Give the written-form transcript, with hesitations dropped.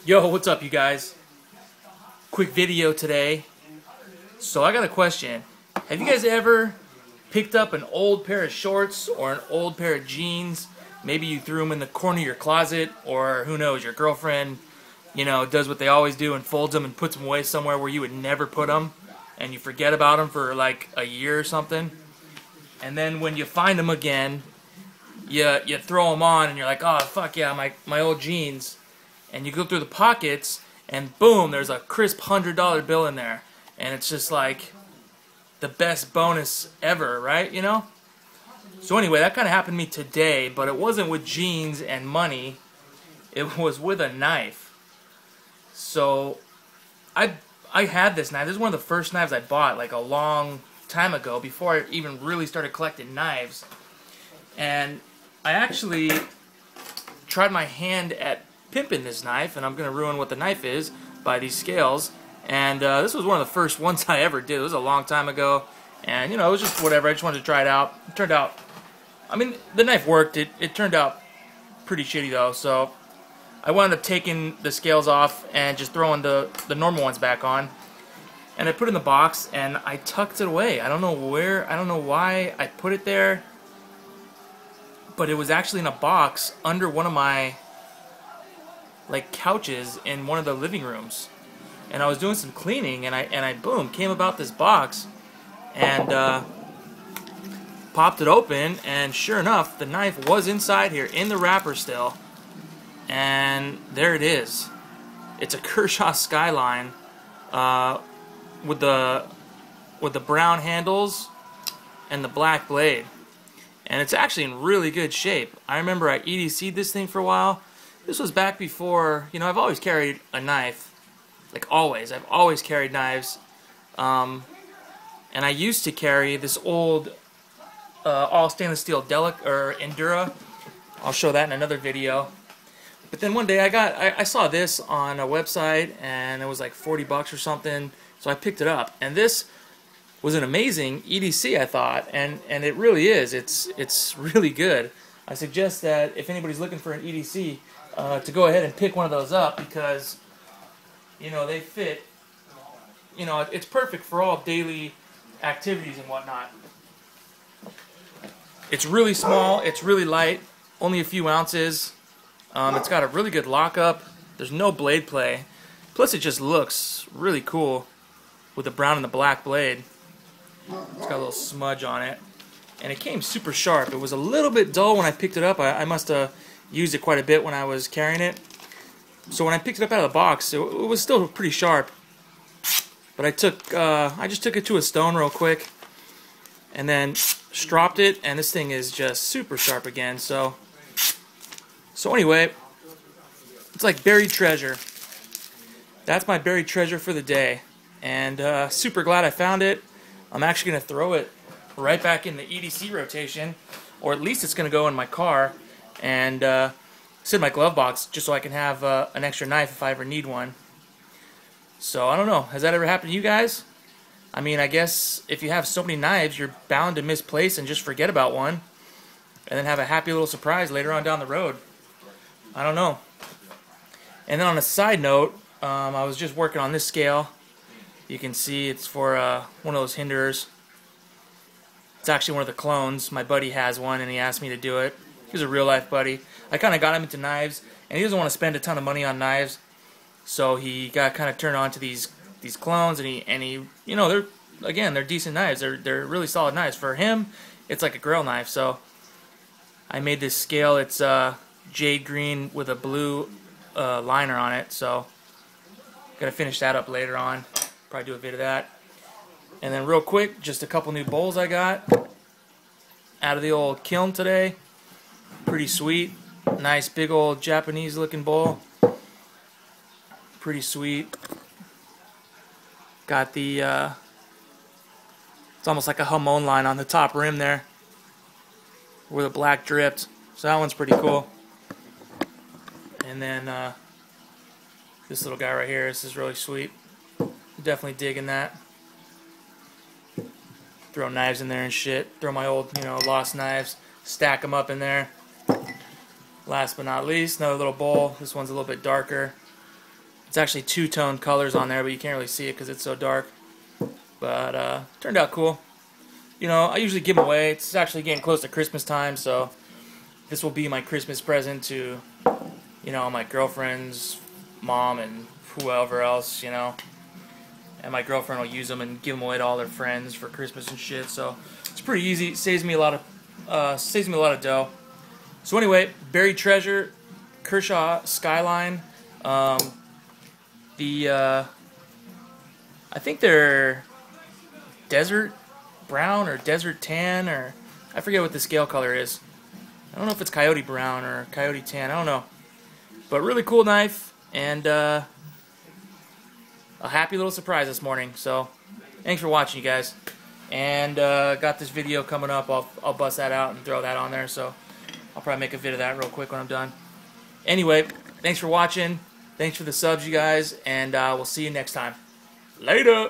Yo, what's up, you guys? Quick video today. So I got a question. Have you guys ever picked up an old pair of shorts or an old pair of jeans? Maybe you threw them in the corner of your closet, or who knows, your girlfriend, does what they always do and folds them and puts them away somewhere where you would never put them, and you forget about them for like a year or something. And then when you find them again, you throw them on and you're like, oh, fuck yeah, my old jeans. And you go through the pockets, and boom, there's a crisp $100 bill in there. And it's just like the best bonus ever, right? So anyway, that kind of happened to me today, but it wasn't with jeans and money. It was with a knife. So I had this knife. This is one of the first knives I bought like a long time ago, before I even really started collecting knives. And I actually tried my hand at pimping this knife, and I'm going to ruin what the knife is by these scales. And this was one of the first ones I ever did. It was a long time ago, and it was just whatever. I just wanted to try it out. It turned out, the knife worked. It turned out pretty shitty though, so I wound up taking the scales off and just throwing the normal ones back on. And I put it in the box, and I tucked it away. I don't know why I put it there, but it was actually in a box under one of my couches in one of the living rooms. And I was doing some cleaning, and I boom, came about this box and popped it open, and sure enough, the knife was inside here in the wrapper still. And there it is. It's a Kershaw Skyline with the brown handles and the black blade. And it's actually in really good shape. I remember I EDC'd this thing for a while. This was back before, I've always carried a knife. Like always. I've always carried knives. And I used to carry this old all stainless steel Endura. I'll show that in another video. But then one day I saw this on a website, and it was like 40 bucks or something. So I picked it up. And this was an amazing EDC, I thought, and it really is. It's really good. I suggest that if anybody's looking for an EDC, to go ahead and pick one of those up, because they fit. It's perfect for all daily activities and whatnot. It's really small. It's really light. Only a few ounces. It's got a really good lockup. There's no blade play. Plus, it just looks really cool with the brown and the black blade. It's got a little smudge on it. And it came super sharp. It was a little bit dull when I picked it up. I must have used it quite a bit when I was carrying it. So when I picked it up out of the box, it was still pretty sharp. But I just took it to a stone real quick, and then stropped it, and this thing is just super sharp again. So anyway, it's like buried treasure. That's my buried treasure for the day. And super glad I found it. I'm actually going to throw it right back in the EDC rotation, or at least it's going to go in my car and sit in my glove box, just so I can have an extra knife if I ever need one. So I don't know, has that ever happened to you guys? I guess if you have so many knives, you're bound to misplace and just forget about one, and then have a happy little surprise later on down the road. I don't know. And then on a side note, I was just working on this scale. You can see it's for one of those Hinderers. It's actually one of the clones. My buddy has one, and he asked me to do it. He's a real-life buddy. I kind of got him into knives, and he doesn't want to spend a ton of money on knives, so he got kind of turned on to these clones, and he they're decent knives. They're really solid knives. For him, it's like a grill knife. So I made this scale. It's jade green with a blue liner on it. So gonna finish that up later on. Probably do a bit of that. And then real quick, just a couple new bowls I got out of the old kiln today. Pretty sweet. Nice big old Japanese looking bowl. Pretty sweet. Got the it's almost like a Hamon line on the top rim there, where the black dripped. So that one's pretty cool. And then this little guy right here, this is really sweet. Definitely digging that. Throw knives in there and shit. Throw my old, lost knives. Stack them up in there. Last but not least, another little bowl. This one's a little bit darker. It's actually two-tone colors on there, but you can't really see it because it's so dark. But turned out cool. You know, I usually give them away. It's actually getting close to Christmas time, so this will be my Christmas present to, you know, my girlfriend's mom and whoever else, you know. And my girlfriend will use them and give them away to all their friends for Christmas and shit. So it's pretty easy. It saves me a lot of dough. So anyway, Buried Treasure, Kershaw Skyline. I think they're desert brown or desert tan, or I forget what the scale color is. I don't know if it's coyote brown or coyote tan. I don't know. But really cool knife, and a happy little surprise this morning. So thanks for watching, you guys. And got this video coming up. I'll bust that out and throw that on there. So I'll probably make a vid of that real quick when I'm done. Anyway, thanks for watching. Thanks for the subs, you guys, and we'll see you next time. Later!